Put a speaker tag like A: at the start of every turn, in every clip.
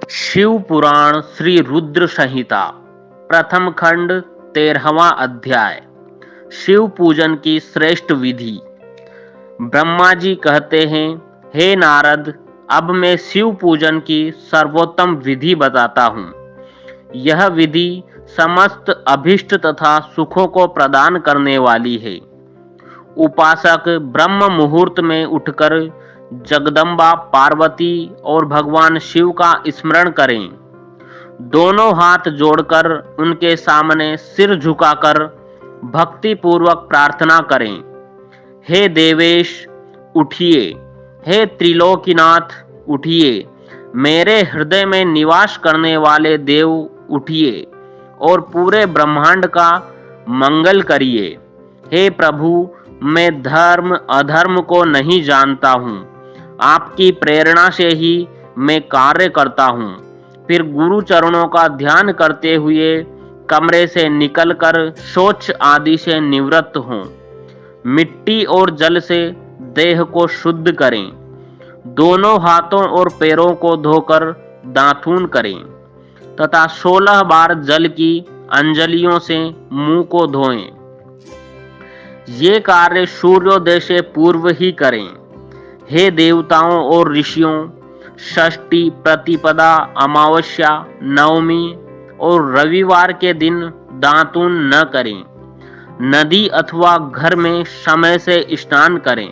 A: शिव पुराण श्री रुद्र संहिता प्रथम खंड 13वां अध्याय। शिव पूजन की श्रेष्ठ विधि। ब्रह्मा जी कहते हैं, हे नारद, अब मैं शिव पूजन की सर्वोत्तम विधि बताता हूँ। यह विधि समस्त अभिष्ट तथा सुखों को प्रदान करने वाली है। उपासक ब्रह्म मुहूर्त में उठकर जगदम्बा पार्वती और भगवान शिव का स्मरण करें। दोनों हाथ जोड़कर उनके सामने सिर झुकाकर भक्ति पूर्वक प्रार्थना करें। हे देवेश उठिए, हे त्रिलोकीनाथ उठिए, मेरे हृदय में निवास करने वाले देव उठिए और पूरे ब्रह्मांड का मंगल करिए। हे प्रभु, मैं धर्म अधर्म को नहीं जानता हूँ, आपकी प्रेरणा से ही मैं कार्य करता हूँ। फिर गुरु चरणों का ध्यान करते हुए कमरे से निकलकर शौच आदि से निवृत्त हों। मिट्टी और जल से देह को शुद्ध करें। दोनों हाथों और पैरों को धोकर दातून करें तथा 16 बार जल की अंजलियों से मुंह को धोएं। ये कार्य सूर्योदय से पूर्व ही करें। हे देवताओं और ऋषियों, षष्ठी, प्रतिपदा, अमावस्या, नवमी और रविवार के दिन दातून न करें। नदी अथवा घर में समय से स्नान करें।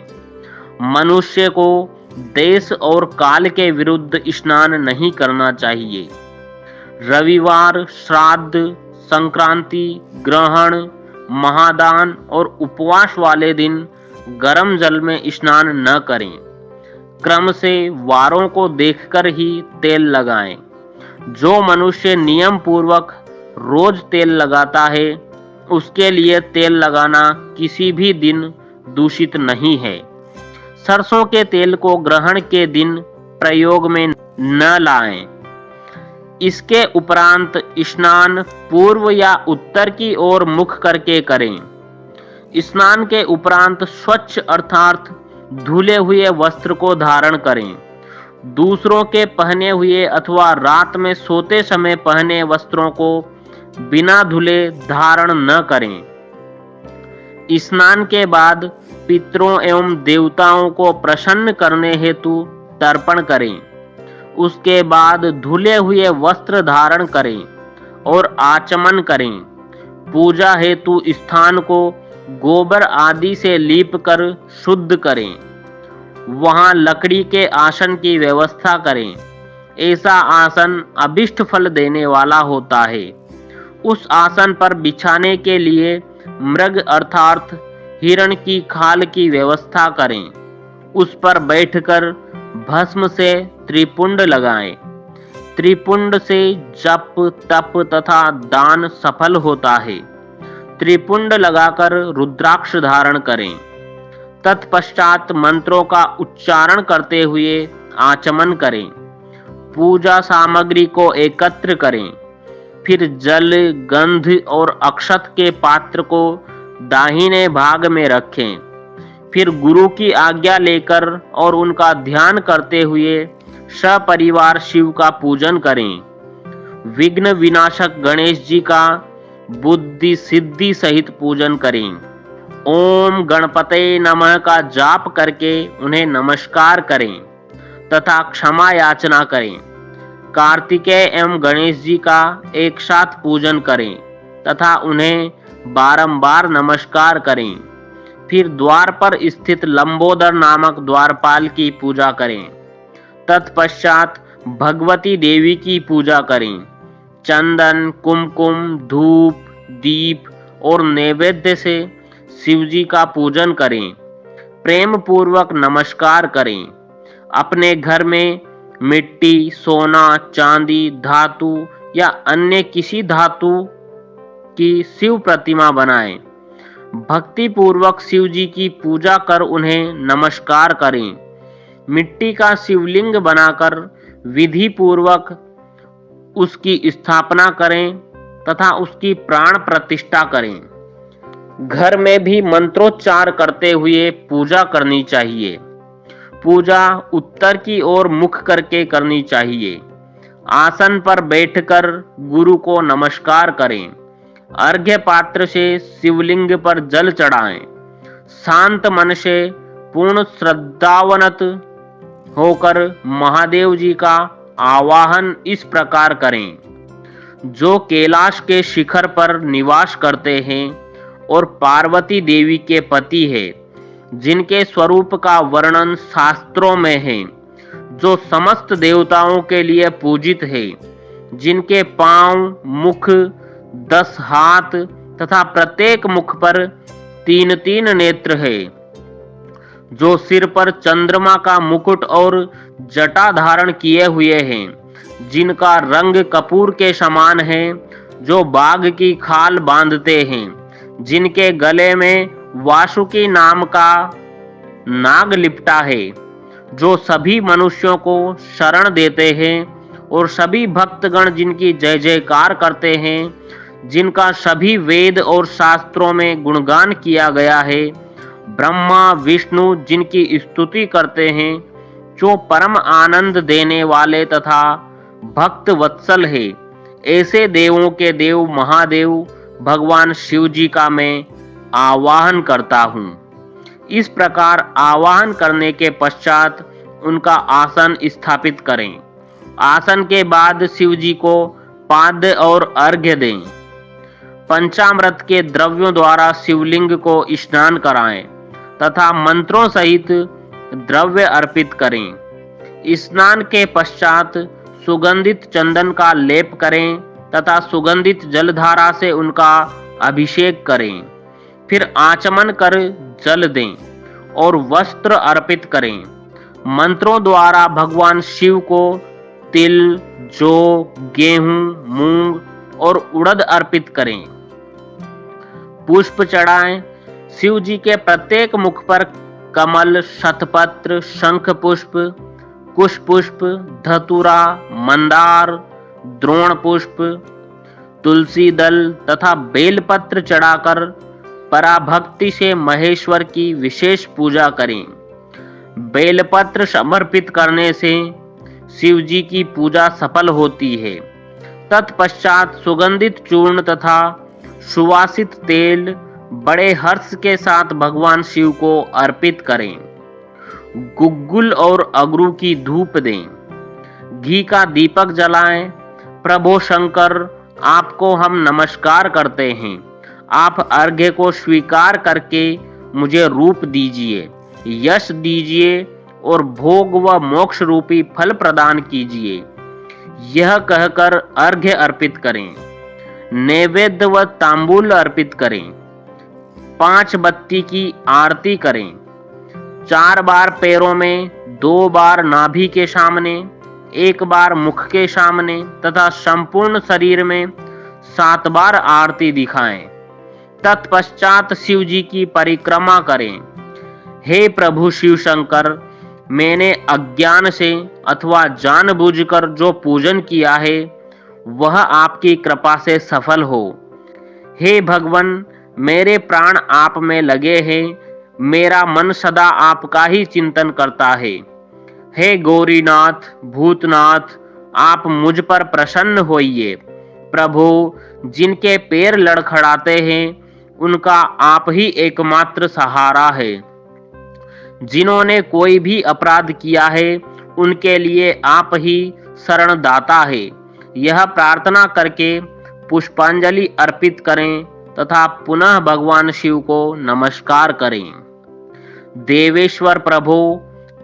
A: मनुष्य को देश और काल के विरुद्ध स्नान नहीं करना चाहिए। रविवार, श्राद्ध, संक्रांति, ग्रहण, महादान और उपवास वाले दिन गर्म जल में स्नान न करें। क्रम से वारों को देखकर ही तेल लगाएं। जो मनुष्य नियम पूर्वक रोज तेल लगाता है, उसके लिए तेल लगाना किसी भी दिन दूषित नहीं है। सरसों के तेल को ग्रहण के दिन प्रयोग में न लाएं। इसके उपरांत स्नान पूर्व या उत्तर की ओर मुख करके करें। स्नान के उपरांत स्वच्छ अर्थात धुले हुए वस्त्र को धारण करें। दूसरों के पहने हुए अथवा रात में सोते समय पहने वस्त्रों को बिना धुले धारण न करें। स्नान के बाद पितरों एवं देवताओं को प्रसन्न करने हेतु तर्पण करें। उसके बाद धुले हुए वस्त्र धारण करें और आचमन करें। पूजा हेतु स्थान को गोबर आदि से लीपकर शुद्ध करें। वहां लकड़ी के आसन की व्यवस्था करें। ऐसा आसन अभिष्ट फल देने वाला होता है। उस आसन पर बिछाने के लिए मृग अर्थात हिरण की खाल की व्यवस्था करें। उस पर बैठकर भस्म से त्रिपुंड लगाएं। त्रिपुंड से जप, तप तथा दान सफल होता है। त्रिपुंड लगाकर रुद्राक्ष धारण करें। तत्पश्चात मंत्रों का उच्चारण करते हुए आचमन करें। पूजा सामग्री को एकत्र करें। फिर जल, गंध और अक्षत के पात्र को दाहिने भाग में रखें। फिर गुरु की आज्ञा लेकर और उनका ध्यान करते हुए सपरिवार शिव का पूजन करें। विघ्न विनाशक गणेश जी का बुद्धि सिद्धि सहित पूजन करें। ओम गणपते नमः का जाप करके उन्हें नमस्कार करें तथा क्षमा याचना करें। कार्तिकेय एवं गणेश जी का एक साथ पूजन करें तथा उन्हें बारंबार नमस्कार करें। फिर द्वार पर स्थित लंबोदर नामक द्वारपाल की पूजा करें। तत्पश्चात भगवती देवी की पूजा करें। चंदन, कुमकुम, धूप, दीप और नैवेद्य से शिवजी का पूजन करें। प्रेम पूर्वक नमस्कार करें। अपने घर में मिट्टी, सोना, चांदी, धातु या अन्य किसी धातु की शिव प्रतिमा बनाएं। भक्ति पूर्वक शिव जी की पूजा कर उन्हें नमस्कार करें। मिट्टी का शिवलिंग बनाकर विधि पूर्वक उसकी स्थापना करें तथा उसकी प्राण प्रतिष्ठा करें। घर में भी मंत्रोच्चार करते हुए पूजा करनी चाहिए। पूजा उत्तर की ओर मुख करके करनी चाहिए। आसन पर बैठकर गुरु को नमस्कार करें। अर्घ्य पात्र से शिवलिंग पर जल चढ़ाएं। शांत मन से पूर्ण श्रद्धावनत होकर महादेव जी का आवाहन इस प्रकार करें। जो कैलाश के शिखर पर निवास करते हैं और पार्वती देवी के पति है, जिनके स्वरूप का वर्णन शास्त्रों में है, जो समस्त देवताओं के लिए पूजित है, जिनके पांव, मुख, 10 हाथ तथा प्रत्येक मुख पर 3-3 नेत्र है, जो सिर पर चंद्रमा का मुकुट और जटा धारण किए हुए हैं, जिनका रंग कपूर के समान है, जो बाघ की खाल बांधते हैं, जिनके गले में वासुकी नाम का नाग लिपटा है, जो सभी मनुष्यों को शरण देते हैं और सभी भक्तगण जिनकी जय जयकार करते हैं, जिनका सभी वेद और शास्त्रों में गुणगान किया गया है, ब्रह्मा विष्णु जिनकी स्तुति करते हैं, जो परम आनंद देने वाले तथा भक्त वत्सल है, ऐसे देवों के देव महादेव भगवान शिव जी का मैं आवाहन करता हूँ। इस प्रकार आवाहन करने के पश्चात उनका आसन स्थापित करें। आसन के बाद शिव जी को पाद्य और अर्घ्य दें। पंचामृत के द्रव्यों द्वारा शिवलिंग को स्नान कराएं तथा मंत्रों सहित द्रव्य अर्पित करें। स्नान के पश्चात सुगंधित चंदन का लेप करें तथा सुगंधित जलधारा से उनका अभिषेक करें। फिर आचमन कर जल दें और वस्त्र अर्पित करें। मंत्रों द्वारा भगवान शिव को तिल, जौ, गेहूं, मूंग और उड़द अर्पित करें। पुष्प चढ़ाएं। शिव जी के प्रत्येक मुख पर कमल, शतपत्र, शंख पुष्प, कुश पुष्प, धतूरा, मंदार, द्रोण पुष्प, तुलसी दल तथा बेलपत्र चढ़ाकर पराभक्ति से महेश्वर की विशेष पूजा करें। बेलपत्र समर्पित करने से शिव जी की पूजा सफल होती है। तत्पश्चात सुगंधित चूर्ण तथा सुवासित तेल बड़े हर्ष के साथ भगवान शिव को अर्पित करें। गुग्गुल और अगरू की धूप दें। घी का दीपक जलाएं। प्रभो शंकर, आपको हम नमस्कार करते हैं। आप अर्घ्य को स्वीकार करके मुझे रूप दीजिए, यश दीजिए और भोग व मोक्ष रूपी फल प्रदान कीजिए। यह कहकर अर्घ्य अर्पित करें। नैवेद्य व तांबूल अर्पित करें। 5 बत्ती की आरती करें। 4 बार पैरों में, 2 बार नाभि के सामने, 1 बार मुख के सामने तथा संपूर्ण शरीर में 7 बार आरती दिखाएं। तत्पश्चात शिव जी की परिक्रमा करें। हे प्रभु शिव शंकर, मैंने अज्ञान से अथवा जानबूझकर जो पूजन किया है वह आपकी कृपा से सफल हो। हे भगवन, मेरे प्राण आप में लगे हैं। मेरा मन सदा आपका ही चिंतन करता है। हे गौरीनाथ, भूतनाथ, आप मुझ पर प्रसन्न होइए। प्रभु, जिनके पैर लड़खड़ाते हैं उनका आप ही एकमात्र सहारा है। जिन्होंने कोई भी अपराध किया है उनके लिए आप ही शरणदाता है। यह प्रार्थना करके पुष्पांजलि अर्पित करें तथा पुनः भगवान शिव को नमस्कार करें। देवेश्वर प्रभु,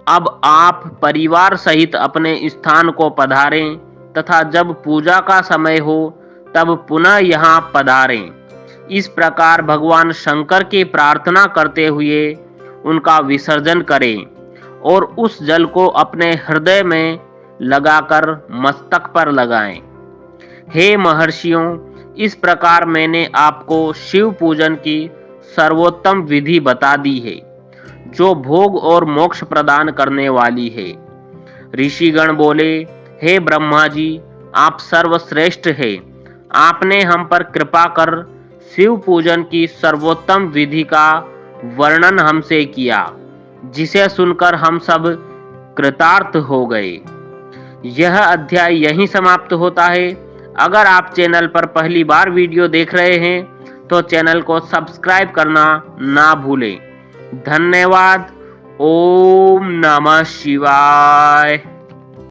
A: अब आप परिवार सहित अपने स्थान को पधारें तथा जब पूजा का समय हो तब पुनः यहाँ पधारें। इस प्रकार भगवान शंकर की प्रार्थना करते हुए उनका विसर्जन करें और उस जल को अपने हृदय में लगाकर मस्तक पर लगाएं। हे महर्षियों, इस प्रकार मैंने आपको शिव पूजन की सर्वोत्तम विधि बता दी है, जो भोग और मोक्ष प्रदान करने वाली है। ऋषिगण बोले, हे ब्रह्मा जी, आप सर्वश्रेष्ठ हैं। आपने हम पर कृपा कर शिव पूजन की सर्वोत्तम विधि का वर्णन हमसे किया, जिसे सुनकर हम सब कृतार्थ हो गए। यह अध्याय यहीं समाप्त होता है। अगर आप चैनल पर पहली बार वीडियो देख रहे हैं तो चैनल को सब्सक्राइब करना ना भूलें। धन्यवाद। ओम नमः शिवाय।